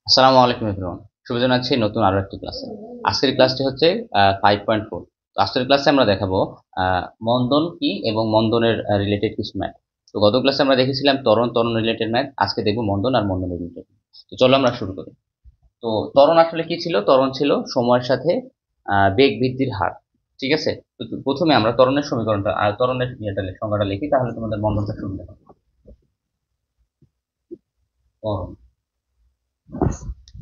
আসসালামু আলাইকুম এভরিওয়ান। শুভ জানাচ্ছি নতুন আরো একটি ক্লাসে। আজকের ক্লাসটি হচ্ছে 5.4। তো আজকের ক্লাসে আমরা দেখাবো মন্দন কি এবং মন্দনের রিলেটেড কিছু ম্যাথ। তো গত ক্লাসে আমরা দেখেছিলাম ত্বরণ রিলেটেড ম্যাথ, আজকে দেখবো মন্দন আর মন্দন রিলেটেড। তো চলো আমরা শুরু করি। তো ত্বরণ আসলে কি ছিল? ত্বরণ ছিল সময়ের সাথে বেগ বৃদ্ধির হার। ঠিক আছে? তো প্রথমে আমরা ত্বরণের সমীকরণটা আর ত্বরণের সংজ্ঞাটা লিখি, তাহলে তোমাদের মন্দনটা সুবিধা হবে। ত্বরণ,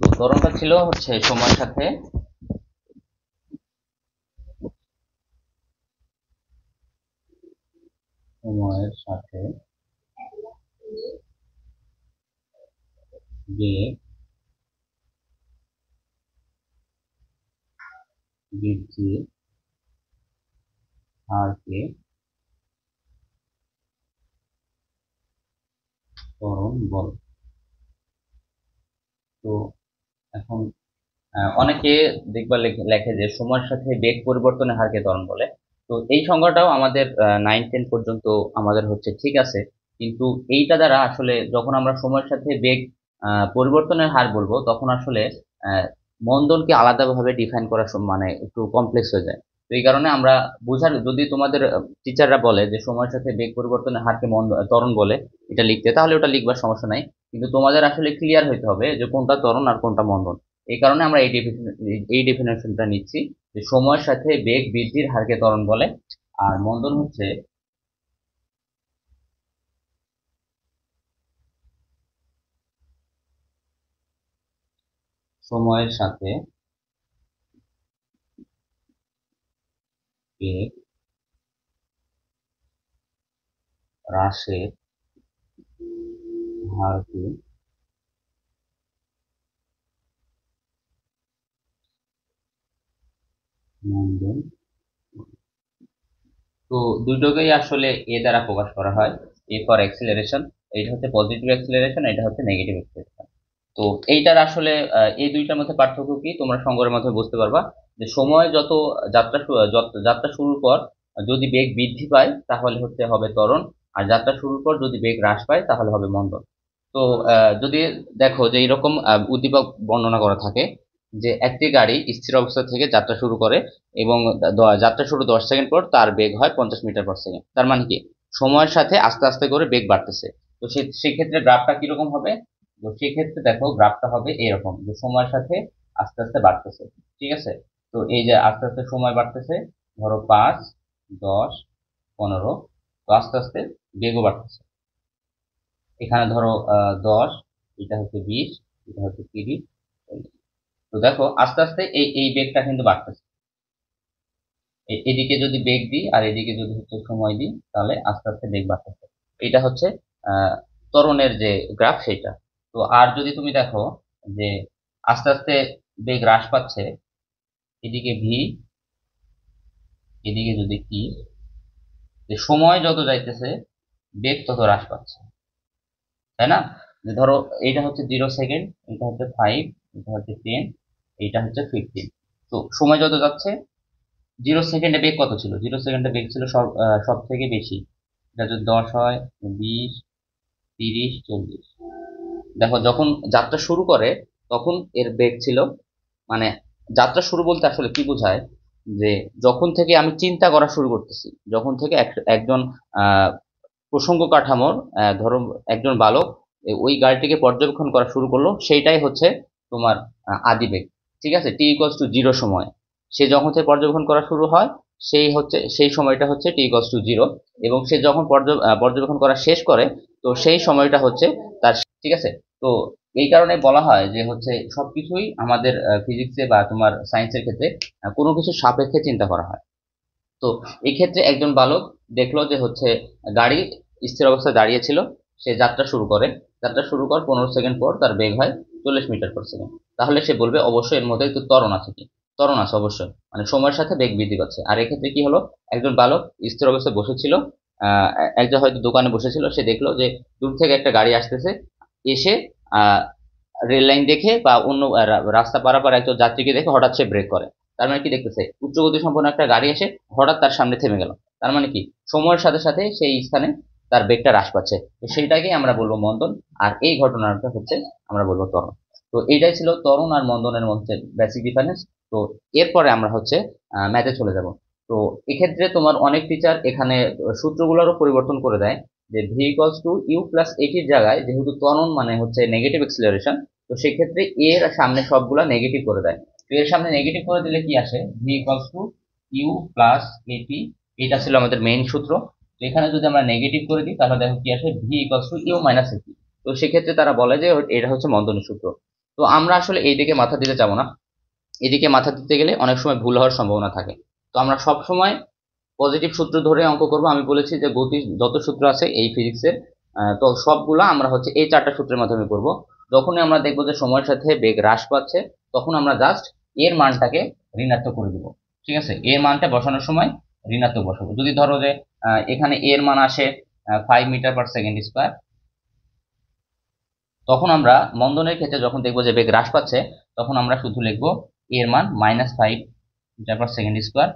তো ত্বরণটা ছিল হচ্ছে সময়ের সাথে বেগ বৃদ্ধির হারকে ত্বরণ বলে। তো এখন অনেকে দেখবা লেখে যে সময়ের সাথে বেগ পরিবর্তনের হারকে ত্বরণ বলে। তো এই সংজ্ঞাটাও আমাদের 9-10 পর্যন্ত আমাদের হচ্ছে ঠিক আছে, কিন্তু এইটা দ্বারা আসলে যখন আমরা সময়ের সাথে বেগ পরিবর্তনের হার বলবো, তখন আসলে আহ, মন্দনকে আলাদাভাবে ডিফাইন করা মানে একটু কমপ্লেক্স হয়ে যায়। তো এই কারণে আমরা বোঝার, যদি তোমাদের টিচাররা বলে যে সময়ের সাথে বেগ পরিবর্তনের হারকে ত্বরণ বলে এটা লিখতে, তাহলে ওটা লিখবার সমস্যা নাই। কিন্তু তোমাদের আসলে ক্লিয়ার হইতে হবে যে কোনটা ত্বরণ আর কোনটা মন্দন। এই কারণে আমরা এই ডেফিনেশনটা নিচ্ছি যে সময়ের সাথে বেগ বৃদ্ধির হারকে ত্বরণ বলে, আর মন্দন হচ্ছে সময়ের সাথে বেগ হ্রাসের হারকে মন্দন। তো দুটোকেই আসলে এ দ্বারা প্রকাশ করা হয়। এ ফর অ্যাক্সিলারেশন, এটা হচ্ছে পজিটিভ অ্যাক্সিলারেশন, এটা হচ্ছে নেগেটিভ অ্যাক্সিলারেশন। তো এইটার আসলে এই দুইটার মধ্যে পার্থক্য কি তোমরা সংজ্ঞার মাধ্যমে বুঝতে পারবা। যে সময় যত যাত্রা শুরুর পর যদি বেগ বৃদ্ধি পায় তাহলে হবে ত্বরণ, আর যাত্রা শুরুর পর যদি বেগ হ্রাস পায় তাহলে হবে মন্দন। তো যদি দেখো যে এরকম উদ্দীপক বর্ণনা করা থাকে যে একটি গাড়ি স্থির অবস্থা থেকে যাত্রা শুরু করে এবং যাত্রা শুরু 10 সেকেন্ড পর তার বেগ হয় 50 মিটার/সেকেন্ড। তার মানে কি সময়ের সাথে আস্তে আস্তে করে বেগ বাড়তেছে। তো সেক্ষেত্রে গ্রাফটা কিরকম হবে? তো সেক্ষেত্রে দেখো গ্রাফটা হবে এরকম, যে সময়ের সাথে আস্তে আস্তে বাড়তেছে। ঠিক আছে? তো এই যে আস্তে আস্তে সময় বাড়তেছে, ধরো 5, 10, 15, তো আস্তে আস্তে বেগও বাড়তেছে। এখানে ধরো 10, এটা হচ্ছে 20, এটা হচ্ছে 30। তো দেখো আস্তে আস্তে এই বেগটা কিন্তু বাড়তেছে। এদিকে যদি বেগ দিই আর এদিকে যদি সময় দিই, তাহলে আস্তে আস্তে বেগ বাড়তেছে। এটা হচ্ছে আহ ত্বরণের যে গ্রাফ সেটা। তো আর যদি তুমি দেখো যে আস্তে আস্তে বেগ হ্রাস পাচ্ছে, এদিকে ভি, এদিকে যদি কি, যে সময় যত যাইতেছে বেগ তত হ্রাস পাচ্ছে, তাই না? যে ধরো এইটা হচ্ছে 0 সেকেন্ড, এটা হচ্ছে 5, এটা হচ্ছে 10, এইটা হচ্ছে 15। তো সময় যত যাচ্ছে, 0 সেকেন্ডে বেগ কত ছিল? 0 সেকেন্ডে বেগ ছিল সব থেকে বেশি। এটা যদি 10 হয়, 20, 30, 40। দেখো যখন যাত্রা শুরু করে তখন এর বেগ ছিল, মানে যাত্রা শুরু বলতে আসলে কি বোঝায়? যে যখন থেকে আমি চিন্তা করা শুরু করতেছি, যখন থেকে একজন আহ প্রসঙ্গ কাঠামোর ধরো একজন বালক ওই গাড়িটিকে পর্যবেক্ষণ করা শুরু করলো, সেইটাই হচ্ছে তোমার আদি বেগ। ঠিক আছে? t=0 সময় সে যখন থেকে পর্যবেক্ষণ করা শুরু হয়, সেই সময়টা হচ্ছে t=0। এবং সে যখন পর্যবেক্ষণ করা শেষ করে, তো সেই সময়টা হচ্ছে তার। ঠিক আছে? তো এই কারণে বলা হয় যে সবকিছুই আমাদের ফিজিক্সে বা তোমার সায়েন্সের ক্ষেত্রে কোনো কিছু সাপেক্ষে চিন্তা করা হয়। তো এই ক্ষেত্রে একজন বালক দেখলো যে গাড়ি স্থির অবস্থায় দাঁড়িয়ে ছিল, সে যাত্রা শুরু করে। যাত্রা শুরু কর 15 সেকেন্ড পর তার বেগ হয় 40 মিটার/সেকেন্ড। তাহলে সে বলবে অবশ্যই এর মধ্যে একটু ত্বরণ আছে। কি ত্বরণ আছে? অবশ্যই, মানে সময়ের সাথে বেগ বৃদ্ধি পাচ্ছে। আর এক্ষেত্রে কি হলো, একজন বালক স্থির অবস্থায় বসেছিল, আহ একজন হয়তো দোকানে বসেছিল, সে দেখলো যে দূর থেকে একটা গাড়ি আসতেছে, এসে আহ রেল লাইন দেখে বা অন্য রাস্তা পারাপার একজন যাত্রীকে দেখে হঠাৎ সে ব্রেক করে। তার মানে কি দেখতেছে, উচ্চ গতি সম্পন্ন একটা গাড়ি এসে হঠাৎ তার সামনে থেমে গেল। তার মানে কি সময়ের সাথে সাথে সেই স্থানে তার বেগটা হ্রাস পাচ্ছে। তো সেইটাকেই আমরা বলবো মন্দন, আর এই ঘটনাটা আমরা বলবো ত্বরণ। তো এইটাই ছিল ত্বরণ আর মন্দনের মধ্যে বেসিক ডিফারেন্স। তো এরপরে আমরা হচ্ছে ম্যাথে চলে যাব। তো এক্ষেত্রে তোমার অনেক টিচার এখানে সূত্রগুলোরও পরিবর্তন করে দেয়, যে V equals to U plus এটির জায়গায় যেহেতু ত্বরণ মানে হচ্ছে নেগেটিভ এক্সিলারেশন, তো সেক্ষেত্রে এর সামনে সবগুলা নেগেটিভ করে দেয়। তো এর সামনে নেগেটিভ করে দিলে কি আসে, V equals to U plus এটি, এটা ছিল আমাদের মেইন সূত্র। তো এখানে যদি আমরা নেগেটিভ করে দিই তাহলে দেখো কি আসে, V equals to U minus এটি। তো সেক্ষেত্রে তারা বলে যে এটা হচ্ছে মন্দনের সূত্র। তো আমরা আসলে এই দিকে মাথা দিতে যাবো না, এদিকে মাথা দিতে গেলে অনেক সময় ভুল হওয়ার সম্ভাবনা থাকে। তো আমরা সব সময় পজিটিভ সূত্র ধরে অঙ্ক করব। আমি বলেছি যে গতির যত সূত্র আছে এই ফিজিক্সের, তো সবগুলা আমরা হচ্ছে এই 4টা সূত্রের মাধ্যমে করব। যখনই আমরা দেখবো যে সময়ের সাথে বেগ হ্রাস পাচ্ছে, তখন আমরা জাস্ট এর মানটাকে ঋণাত্মক করে দিব। ঠিক আছে, এর মানটা বসানোর সময় ঋণাত্মক বসাবো। যদি ধরো যে এখানে এর মান আসে 5 মিটার/সেকেন্ড স্কয়ার, তখন আমরা মন্দনের ক্ষেত্রে যখন দেখবো যে বেগ হ্রাস পাচ্ছে, তখন আমরা শুধু লিখবো এর মান -5 মিটার/সেকেন্ড স্কয়ার।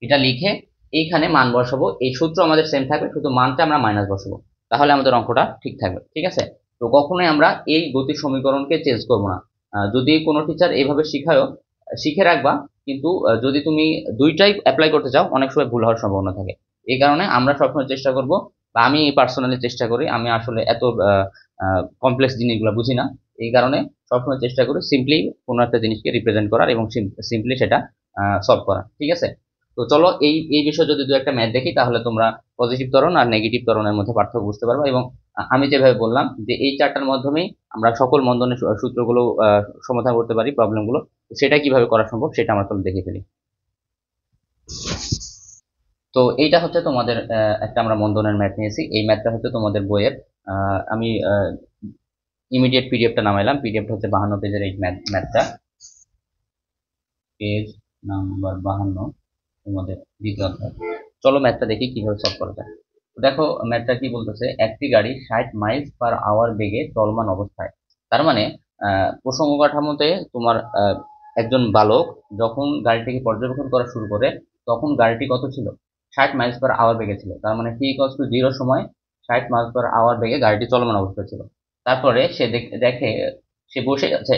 এটা লিখে এইখানে মান বসাবো। এই সূত্র আমাদের সেম থাকবে, শুধু মানটা আমরা মাইনাস বসাবো। তাহলে আমাদের অঙ্কটা ঠিক থাকবে। ঠিক আছে, তো কখনোই আমরা এই গতির সমীকরণকে চেঞ্জ করব না। যদি কোনো টিচার এইভাবে শিখায়ও, শিখে রাখবা। কিন্তু যদি তুমি দুইটাই অ্যাপ্লাই করতে চাও, অনেক সময় ভুল হওয়ার সম্ভাবনা থাকে। এই কারণে আমরা সবসময় চেষ্টা করব, বা আমি পার্সোনালি চেষ্টা করি, আমি আসলে এত কমপ্লেক্স জিনিসগুলো বুঝি না। এই কারণে সবসময় চেষ্টা করি সিম্পলি কোনো একটা জিনিসকে রিপ্রেজেন্ট করার এবং সিম্পলি সেটা সলভ করা। ঠিক আছে, তো চলো এই এই বিষয়ে যদি দু একটা ম্যাথ দেখি, তাহলে তোমরা পজিটিভ ত্বরণ আর নেগেটিভ ত্বরণের মধ্যে পার্থক্য বুঝতে পারবে। এবং আমি যেভাবে বললাম যে এই 4টার মাধ্যমেই আমরা সকল মন্দনের সূত্রগুলো সমাধান করতে পারি, প্রবলেমগুলো, সেটা কিভাবে করা সম্ভব সেটা আমরা তাহলে দেখে ফেলি। তো এইটা হচ্ছে তোমাদের একটা আমরা মন্দনের ম্যাথ নিয়েছি। এই ম্যাথটা হচ্ছে তোমাদের বইয়ের, আমি ইমিডিয়েট পিডিএফটা নামাইলাম। পিডিএফটা হচ্ছে 52 পেজের এই ম্যাথটা, পেজ নাম্বার 52, তোমাদের দ্বিতীয় অধ্যায়। চলো ম্যাথটা দেখি কিভাবে সলভ করা যায়। দেখো ম্যাথটা কি বলতেছে, একটি গাড়ি 60 মাইলস/আওয়ার বেগে চলমান অবস্থায়। তার মানে প্রসঙ্গ কাঠামোতে তোমার একজন বালক যখন গাড়িটিকে পর্যবেক্ষণ করা শুরু করে, তখন গাড়িটি কত ছিল, 60 মাইলস/আওয়ার বেগে ছিল। তার মানে t=0 সময় 60 মাইলস/আওয়ার বেগে গাড়িটি চলমান অবস্থায় ছিল। তারপরে সে দেখে, সে বসে আছে,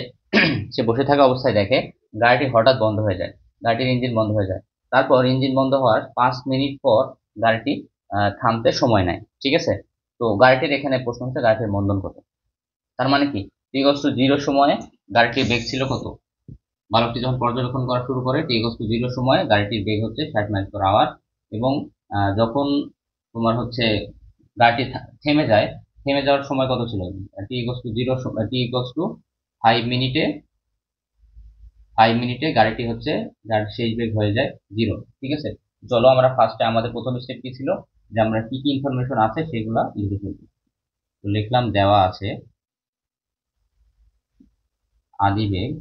সে বসে থাকা অবস্থায় দেখে গাড়িটি হঠাৎ বন্ধ হয়ে যায়, গাড়িটির ইঞ্জিন বন্ধ হয়ে যায়। তারপর ইঞ্জিন বন্ধ হওয়ার 5 মিনিট পর গাড়িটি থামতে সময় নেয়। ঠিক আছে, তো গাড়িটির এখানে প্রশ্ন হচ্ছে গাড়িটির মন্দন কত। তার মানে কি, t=0 সময়ে গাড়িটির বেগ ছিল কত, বালকটি যখন পর্যবেক্ষণ করা শুরু করে t=0 সময়ে গাড়িটির বেগ হচ্ছে 60 মাইল/আওয়ার। এবং যখন তোমার হচ্ছে গাড়িটি থেমে যায়, থেমে যাওয়ার সময় কত ছিল, t=0, t=5 মিনিটে, 5 মিনিটে গাড়িটি হচ্ছে যার শেষ বেগ হয়ে যায় 0। ঠিক আছে, চলো আমরা ফার্স্টে আমাদের প্রথম স্টেপ কি ছিল, যে আমরা কি কি ইনফরমেশন আছে সেগুলা লিখে ফেলবো। তো লিখলাম, দেওয়া আছে আদি বেগ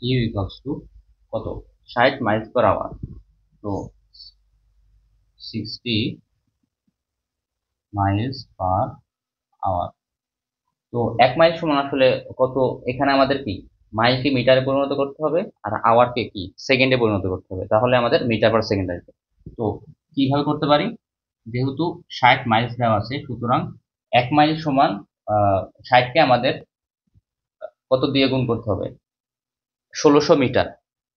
ইউ ইকুয়ালস টু কত, 60 মাইলস/আওয়ার। তো 60 মাইলস/আওয়ার। তো 1 মাইল সমান আসলে কত, এখানে আমাদের কি মাইলকে মিটারে পরিণত করতে হবে, আর আওয়ারকে কি সেকেন্ডে পরিণত করতে হবে, তাহলে আমাদের মিটার/সেকেন্ড আসবে। তো কিভাবে করতে পারি, যেহেতু 60 মাইলস দেওয়া আছে, সুতরাং 1 মাইল সমান 60কে আমাদের কত দিয়ে গুণ করতে হবে, 1600 মিটার।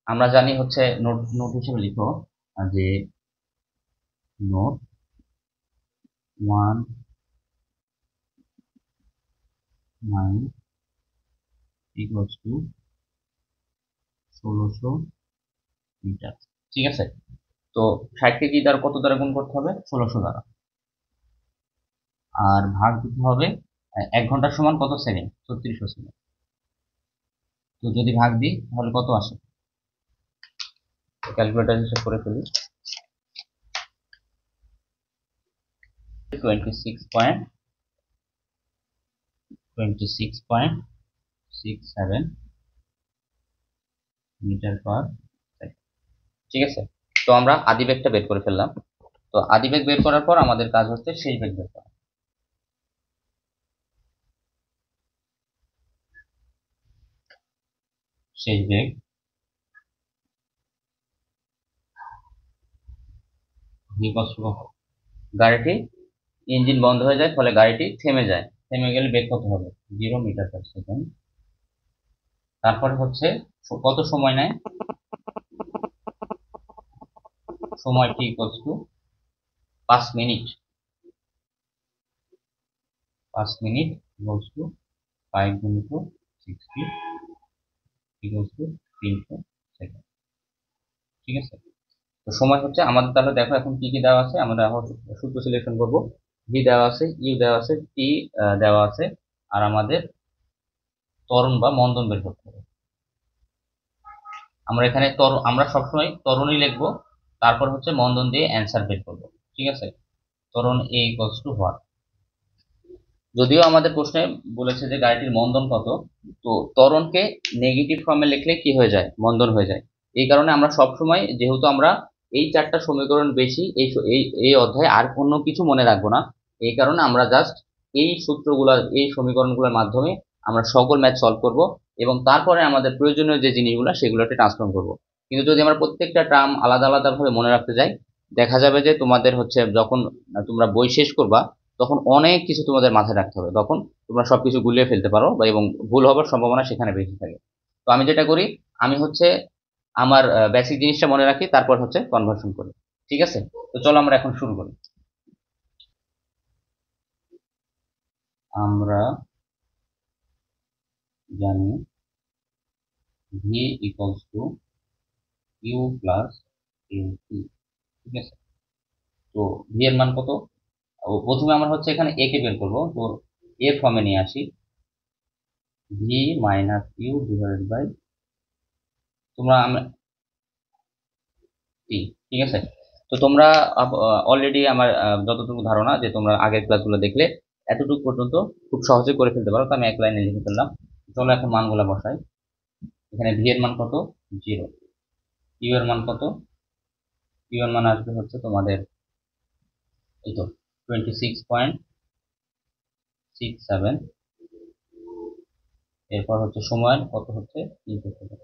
আমরা জানি হচ্ছে, নোট নোট হিসেবে লিখো যে note 1 mile equals to 1600 metre. ঠিক আছে, তো 60কে কি দ্বারা কত দ্বারা গুণ করতে হবে, 1600 দ্বারা। আর ভাগ দিতে হবে 1 ঘন্টা সমান কত সেকেন্ড, 3600 সেকেন্ড। তো যদি ভাগ দিই তাহলে কত আসে, ক্যালকুলেটর হিসেব করে ফেলি। 26.67 মিটার/সেকেন্ড। ঠিক আছে, তো আমরা আদি বেগটা বের করে ফেললাম। তো আদি বেগ বের করার পর আমাদের কাজ হচ্ছে শেষ বেগ বের করা। শেষ বেগ গাড়িটি ইঞ্জিন বন্ধ হয়ে যায়, ফলে গাড়িটি থেমে যায়। থেমে গেলে বেগ কত হবে? 0 মিটার পার সেকেন্ড। তারপরে হচ্ছে কত সময় নেয়? সময় t equals to 5 minute. 5 minute equals to 5 গুণিত 60 ইকুয়ালস টু 300 সেকেন্ড। ঠিক আছে, তো সময় হচ্ছে আমাদের, তাহলে দেখো এখন কি কি দেওয়া আছে, আমরা এখন সূত্র সিলেকশন করব। ভি দেওয়া আছে, ইউ দেওয়া আছে, টি দেওয়া আছে, আর আমাদের ত্বরণ বা মন্দন বের করতে হবে। আমরা এখানে আমরা সবসময় ত্বরণই লিখবো, তারপর হচ্ছে মন্দন দিয়ে অ্যান্সার বের করব। ঠিক আছে, ত্বরণ এ ইকুয়ালস টু হোয়াট। যদিও আমাদের প্রশ্নে বলেছে যে গাড়িটির মন্দন কত, তো ত্বরণকে নেগেটিভ ফর্মে লিখলে কি হয়ে যায়? মন্দন হয়ে যায়। এই কারণে আমরা সবসময়, যেহেতু আমরা এই 4টা সমীকরণ বেশি, এই অধ্যায়ে আর কোনো কিছু মনে রাখবো না, এই কারণে আমরা জাস্ট এই সূত্রগুলো, এই সমীকরণগুলোর মাধ্যমে আমরা সকল ম্যাথ সলভ করব, এবং তারপরে আমাদের প্রয়োজনীয় যে জিনিসগুলো সেগুলোকে ট্রান্সফর্ম করব। কিন্তু যদি আমরা প্রত্যেকটা টার্ম আলাদা আলাদাভাবে মনে রাখতে যাই, দেখা যাবে যে তোমাদের হচ্ছে যখন তোমরা বই শেষ করবা, তখন অনেক কিছু তোমাদের মাথায় রাখতে হবে, তখন তোমরা সবকিছু গুলিয়ে ফেলতে পারো, বা এবং ভুল হবার সম্ভাবনা সেখানে বেশি থাকে। তো আমি যেটা করি, আমি হচ্ছে আমার বেসিক জিনিসটা মনে রাখি, তারপর হচ্ছে কনভার্সন করি। ঠিক আছে, তো চলো আমরা এখন শুরু করি। আমরা জানি V equals to U plus L T. ঠিক আছে, তো ভি এর মান কত? প্রথমে আমরা হচ্ছে এখানে এ কে বের করবো, তো এ ফর্মে নিয়ে আসি, V minus U divided by, তোমরা টি। ঠিক আছে, তো তোমরা অলরেডি আমার যতটুকু ধারণা যে তোমরা আগের ক্লাসগুলো দেখলে এতটুকু পর্যন্ত খুব সহজে করে ফেলতে পারো, তো আমি এক লাইনে লিখে ফেললাম। চলো এখন মানগুলো বসাই। এখানে ভি এর মান কত? 0। ইউ এর মান কত? ইউ এর মান আসবে হচ্ছে তোমাদের এই তো 26.67। এরপর হচ্ছে সময় কত হচ্ছে? 300 সেকেন্ড।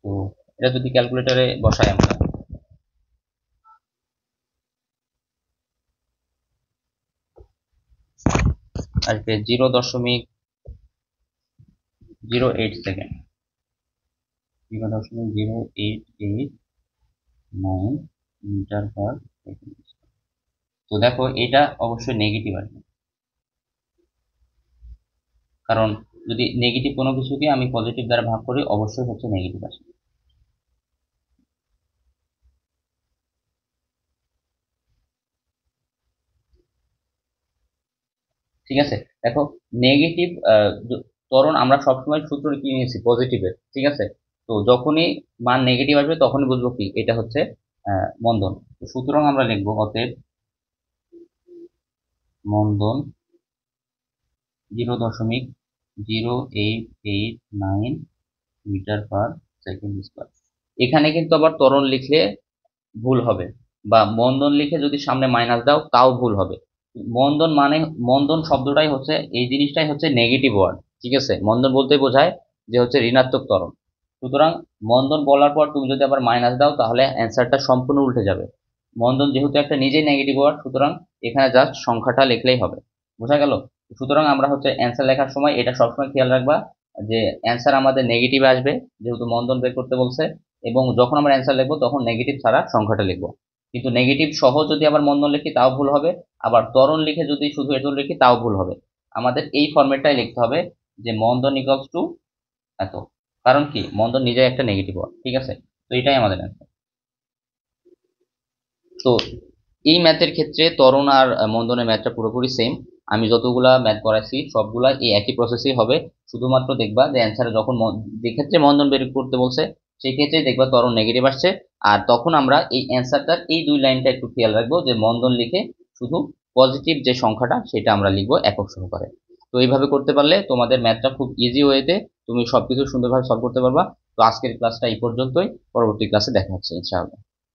তো এটা যদি ক্যালকুলেটরে বসাই আমরা, আসবে 0.08 সেকেন্ড। 0.0889 metre per second. তো দেখো এটা অবশ্যই নেগেটিভ আসবে, কারণ যদি নেগেটিভ কোনো কিছুকে আমি পজিটিভ দ্বারা ভাগ করি, অবশ্যই হচ্ছে নেগেটিভ আসবে। ঠিক আছে, দেখো নেগেটিভ ত্বরণ আমরা সবসময় সূত্র কি নিয়েছি? পজিটিভের। ঠিক আছে, তো যখনই মান নেগেটিভ আসবে তখনই বুঝবো কি এটা হচ্ছে মন্দন। তো সুতরাং আমরা লিখবো অতএব মন্দন 0.0889 মিটার পার সেকেন্ড স্কয়ার। এখানে কিন্তু আবার ত্বরণ লিখলে ভুল হবে, বা মন্দন লিখে যদি সামনে মাইনাস দাও তাও ভুল হবে। মন্দন মানে, মন্দন শব্দটাই হচ্ছে, এই জিনিসটাই হচ্ছে নেগেটিভ ওয়ার্ড। ঠিক আছে, মন্দন বলতে বোঝায় যে হচ্ছে ঋণাত্মক ত্বরণ। সুতরাং মন্দন বলার পর তুমি যদি আবার মাইনাস দাও, তাহলে অ্যান্সারটা সম্পূর্ণ উল্টে যাবে। মন্দন যেহেতু একটা নিজেই নেগেটিভ ওয়ার্ড, সুতরাং এখানে জাস্ট সংখ্যাটা লিখলেই হবে। বোঝা গেল? সুতরাং আমরা হচ্ছে অ্যান্সার লেখার সময় এটা সবসময় খেয়াল রাখবা যে অ্যান্সার আমাদের নেগেটিভ আসবে, যেহেতু মন্দন বের করতে বলছে, এবং যখন আমরা অ্যান্সার লিখবো তখন নেগেটিভ ছাড়া সংখ্যাটা লিখবো। কিন্তু নেগেটিভ সহ যদি আবার মন্দন লিখি তাও ভুল হবে, আবার ত্বরণ লিখে যদি শুধু এত লিখি তাও ভুল হবে। আমাদের এই ফরম্যাটটাই লিখতে হবে, যে মন্দন ইকুয়ালস টু এত। কারণ কি, মন্দন নিজে একটা নেগেটিভ ওয়ার্ড। ঠিক আছে, তো এটাই আমাদের অ্যান্সার। তো এই ম্যাথের ক্ষেত্রে ত্বরণ আর মন্দনের ম্যাথটা পুরোপুরি সেম। আমি যতগুলা ম্যাথ করাইছি সবগুলা এই একই প্রসেসই হবে। শুধুমাত্র দেখবা যে অ্যান্সারে যখন যে ক্ষেত্রে মন্দন বের করতে বলছে সেই ক্ষেত্রে দেখবা ত্বরণ নেগেটিভ আসছে, আর তখন আমরা এই অ্যান্সারটার এই 2 লাইনটা একটু খেয়াল রাখবো, যে মন্দন লিখে শুধু পজিটিভ যে সংখ্যাটা সেটা আমরা লিখবো একক সহকারে। তো এইভাবে করতে পারলে তোমাদের ম্যাথটা খুব ইজি ওয়েতে তুমি সবকিছু সুন্দরভাবে সলভ করতে পারবা। তো আজকের ক্লাসটা এই পর্যন্তই, পরবর্তী ক্লাসে দেখা হচ্ছে ইনশাআল্লাহ।